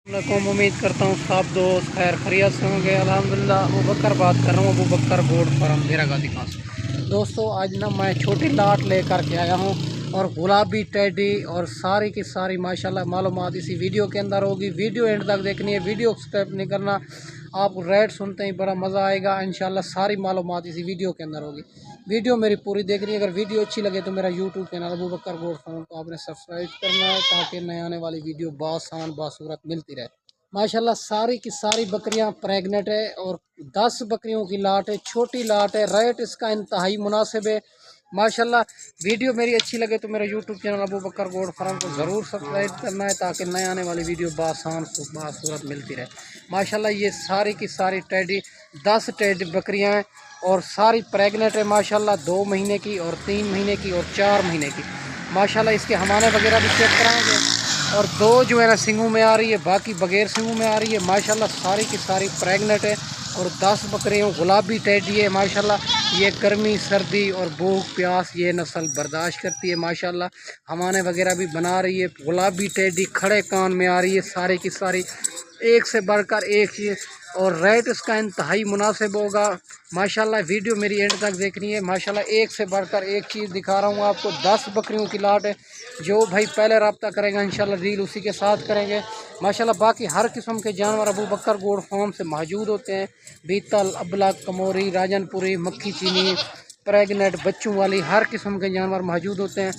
वालेकुम। उम्मीद करता हूँ सब दोस्त खैर खैरियत से होंगे। अल्हम्दुलिल्लाह। अबू बकर बात कर रहा हूँ, अबू बकर गोड फार्म देरा गाजी खां से। दोस्तों आज ना मैं छोटी लाट लेकर के आया हूँ और गुलाबी टेडी और सारी की सारी माशाल्लाह मालूमात इसी वीडियो के अंदर होगी। वीडियो एंड तक देखनी है, वीडियो स्किप नहीं करना। आप रेट सुनते ही बड़ा मज़ा आएगा इंशाल्लाह। सारी मालूमात इसी वीडियो के अंदर होगी। वीडियो मेरी पूरी देखनी है। अगर वीडियो अच्छी लगे तो मेरा यूट्यूब चैनल अबू बकर गोड फार्म को आपने सब्सक्राइब करना है ताकि नए आने वाली वीडियो बासान बासूरत मिलती रहे। माशाल्लाह सारी की सारी बकरियां प्रेग्नेंट है और 10 बकरियों की लाट है, छोटी लाट है। रेट इसका इंतहाई मुनासिब है माशाल्लाह। वीडियो मेरी अच्छी लगे तो मेरा यूट्यूब चैनल अबू बकर गोड फार्म को ज़रूर सब्सक्राइब करना है ताकि नए आने वाली वीडियो बासान बासूरत मिलती रहे। माशाल्लाह ये सारी की सारी टेडी 10 टेडी बकरियां हैं और सारी प्रेग्नेंट है माशाल्लाह। 2 महीने की और 3 महीने की और 4 महीने की माशाल्लाह। इसके हमारे वगैरह भी चेक कराएंगे और 2 जो है ना सिंगों में आ रही है, बाकी बगैर सिंगों में आ रही है माशाल्लाह। सारी की सारी प्रेग्नेंट है और 10 बकरियों गुलाबी टेडी है माशाल्लाह। ये गर्मी सर्दी और भूख प्यास ये नस्ल बर्दाश्त करती है माशाल्लाह। हमाने वगैरह भी बना रही है। गुलाबी टेडी खड़े कान में आ रही है सारी की सारी, एक से बढ़कर एक चीज़ और रेट इसका इंतहाई मुनासिब होगा माशाल्लाह। वीडियो मेरी एंड तक देखनी है माशाल्लाह। एक से बढ़कर एक चीज़ दिखा रहा हूँ आपको। 10 बकरियों की लाट है। जो भाई पहले रब्ता करेगा इंशाल्लाह डील उसी के साथ करेंगे माशाल्लाह। बाकी हर किस्म के जानवर अबू बकर गोड फार्म से मौजूद होते हैं। बीतल, अबलग, कमोरी, राजनपुरी, मक्खी चीनी, प्रेगनेंट बच्चों वाली हर किस्म के जानवर मौजूद होते हैं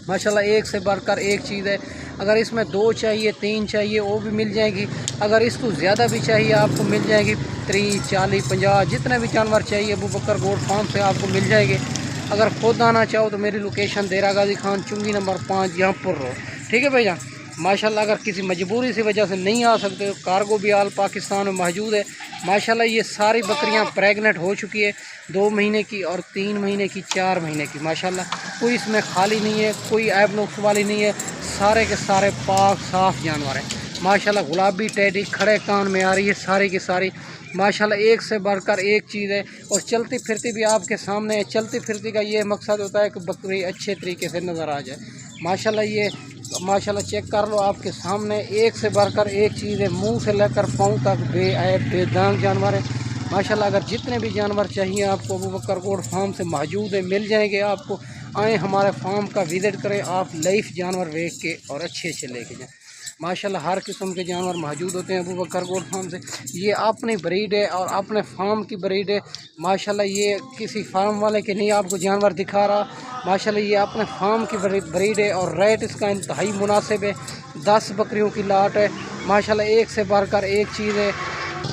माशाल्लाह। एक से बढ़कर एक चीज़ है। अगर इसमें 2 चाहिए 3 चाहिए वो भी मिल जाएगी। अगर इसको ज़्यादा भी चाहिए आपको मिल जाएगी। 30, 40, 50 जितने भी जानवर चाहिए अबू बकर गोड फार्म से आपको मिल जाएंगे। अगर खुद आना चाहो तो मेरी लोकेशन देरा गाजी खान चुंगी नंबर 5 जहाँपुर रोड, ठीक है भैया माशाल्लाह। अगर किसी मजबूरी की वजह से नहीं आ सकते तो कार्गो भी आल पाकिस्तान में मौजूद है माशाल्लाह। ये सारी बकरियां प्रेग्नेंट हो चुकी है, 2 महीने की और 3 महीने की, 4 महीने की माशाल्लाह। कोई इसमें खाली नहीं है, कोई ऐब नुक्स वाली नहीं है। सारे के सारे पाक साफ जानवर हैं माशाल्लाह। गुलाबी टेडी खड़े कान में आ रही है सारी की सारी माशाल्लाह। एक से बढ़कर एक चीज़ है और चलती फिरती भी आपके सामने है। चलती फिरती का ये मकसद होता है कि बकरी अच्छे तरीके से नज़र आ जाए माशाल्लाह। ये माशाल्लाह चेक कर लो आपके सामने, एक से बढ़कर एक चीज़ है। मुंह से लेकर पाँव तक बेऐब बेदाग जानवर है माशाल्लाह। अगर जितने भी जानवर चाहिए आपको अबू बकर गोड फार्म से मौजूद है, मिल जाएंगे आपको। आए हमारे फार्म का विज़िट करें, आप लाइफ जानवर देख के और अच्छे अच्छे लेके जाएँ माशाल्लाह। हर किस्म के जानवर मौजूद होते हैं अबू बकर गोड फार्म से। ये अपनी ब्रीड है और अपने फार्म की ब्रीड है माशाल्लाह। ये किसी फार्म वाले के नहीं आपको जानवर दिखा रहा माशाल्लाह। ये अपने फार्म की ब्रीड है और रेट इसका इंतहाई मुनासिब है। 10 बकरियों की लाट है माशाल्लाह। एक से बढ़कर एक चीज़ है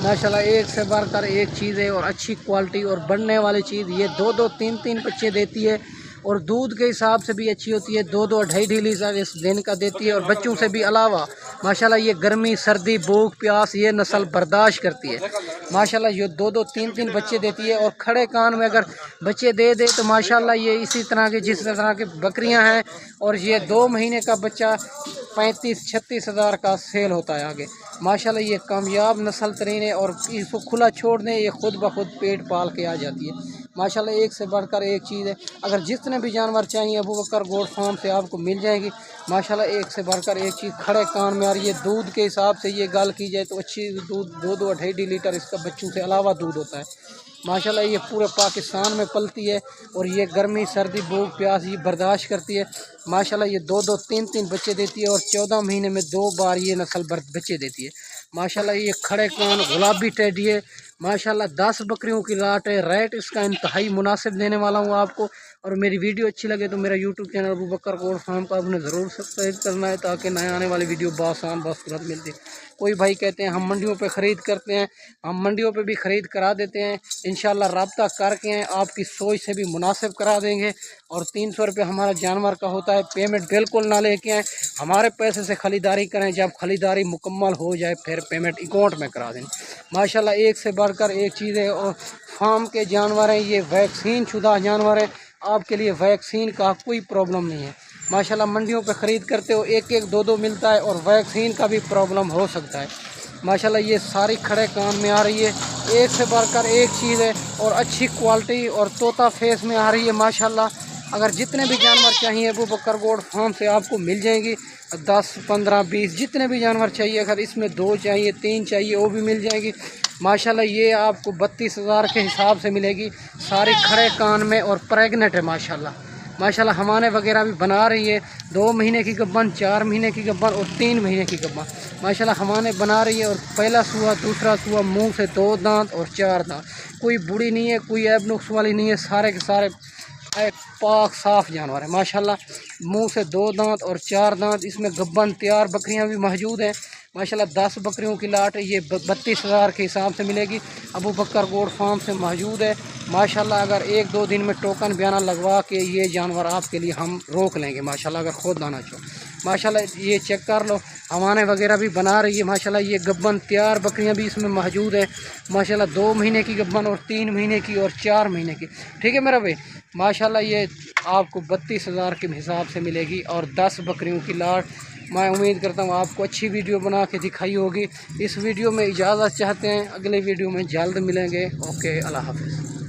माशाल्लाह। एक से बढ़कर एक चीज़ है और अच्छी क्वालिटी और बढ़ने वाली चीज़। ये 2-2, 3-3 बच्चे देती है और दूध के हिसाब से भी अच्छी होती है। 2-2, 2.5 लीटर इस दिन का देती है और बच्चों से भी अलावा माशाल्लाह ये गर्मी सर्दी भूख प्यास ये नस्ल बर्दाश्त करती है माशाल्लाह। ये 2-2, 3-3 बच्चे देती है और खड़े कान में अगर बच्चे दे दे तो माशाल्लाह ये इसी तरह के जिस तरह के बकरियां हैं। और ये 2 महीने का बच्चा 35-36 हज़ार का सेल होता है आगे माशाल्लाह। ये कामयाब नस्ल तरीन है और इसको खुला छोड़ दें ये खुद ब खुद पेट पाल के आ जाती है माशाल्लाह। एक से बढ़कर एक चीज़ है। अगर जितने भी जानवर चाहिए अबू बकर गोड फार्म से आपको मिल जाएगी माशाल्लाह। एक से बढ़कर एक चीज़ खड़े कान में आ रही है। दूध के हिसाब से ये गल की जाए तो अच्छी दूध 2-2, 2.5 लीटर इसका बच्चों से अलावा दूध होता है माशाल्लाह। ये पूरे पाकिस्तान में पलती है और ये गर्मी सर्दी भूख प्यास ये बर्दाश्त करती है माशाल्लाह। ये 2-2, 3-3 बच्चे देती है और 14 महीने में 2 बार ये नस्ल बच्चे देती है माशाल्लाह। ये खड़े कान गुलाबी टेडी है माशाल्लाह। 10 बकरियों की लाट है। रेट इसका इंतहाई मुनासिब देने वाला हूँ आपको। और मेरी वीडियो अच्छी लगे तो मेरा यूट्यूब चैनल अबू बकर गोड फार्म का आपने ज़रूर सब्सक्राइब करना है ताकि नए आने वाली वीडियो बासान बासूरत मिलती है। कोई भाई कहते हैं हम मंडियों पे ख़रीद करते हैं, हम मंडियों पे भी ख़रीद करा देते हैं इंशाल्लाह। रब्ता करके हैं आपकी सोच से भी मुनासिब करा देंगे। और 300 रुपये हमारा जानवर का होता है। पेमेंट बिल्कुल ना लेके आएँ, हमारे पैसे से ख़रीदारी करें। जब ख़रीदारी मुकम्मल हो जाए फिर पेमेंट अकाउंट में करा दें माशाल्लाह। एक से बढ़कर एक चीज़ है और फार्म के जानवर हैं। ये वैक्सीन शुदा जानवर है, आपके लिए वैक्सीन का कोई प्रॉब्लम नहीं है माशाल्लाह। मंडियों पे ख़रीद करते हो 1-1, 2-2 मिलता है और वैक्सीन का भी प्रॉब्लम हो सकता है माशाल्लाह। ये सारी खड़े कान में आ रही है। एक से बढ़कर एक चीज़ है और अच्छी क्वालिटी और तोता फेस में आ रही है माशाल्लाह। अगर जितने भी जानवर चाहिए अबू बकर गोट फार्म से आपको मिल जाएंगी। 10, 15, 20 जितने भी जानवर चाहिए, अगर इसमें 2 चाहिए 3 चाहिए वो भी मिल जाएगी माशाल्लाह। ये आपको 32,000 के हिसाब से मिलेगी, सारी खड़े कान में और प्रेग्नेंट है माशाल्लाह। माशाल्लाह हमारे वगैरह भी बना रही है, 2 महीने की गब्बन, 4 महीने की गब्बन और 3 महीने की गब्बन माशाल्लाह हमारे बना रही है। और पहला सुआ, दूसरा सुआ, मुंह से 2 दांत और 4 दांत, कोई बूढ़ी नहीं है, कोई ऐब नुक्स वाली नहीं है, सारे के सारे पाक साफ जानवर है माशाल्लाह। मुंह से 2 दांत और 4 दांत, इसमें गब्बन तैयार बकरियां भी मौजूद हैं माशाल्लाह। 10 बकरियों की लाट है, ये 32,000 के हिसाब से मिलेगी, अबू बकर गोट फार्म से मौजूद है माशाल्लाह। अगर 1-2 दिन में टोकन बयाना लगवा के ये जानवर आपके लिए हम रोक लेंगे माशाल्लाह, अगर खुद आना चाहो माशाल्लाह। ये चेक कर लो, हवाने वगैरह भी बना रही है माशाल्लाह। ये गब्बन तैयार बकरियां भी इसमें मौजूद है माशाल्लाह, 2 महीने की गब्बन और 3 महीने की और 4 महीने की, ठीक है मेरा भाई माशाल्लाह। ये आपको 32,000 के हिसाब से मिलेगी और 10 बकरियों की लाट। मैं उम्मीद करता हूँ आपको अच्छी वीडियो बना के दिखाई होगी। इस वीडियो में इजाज़त चाहते हैं, अगले वीडियो में जल्द मिलेंगे। ओके, अल्लाह हाफ़िज़।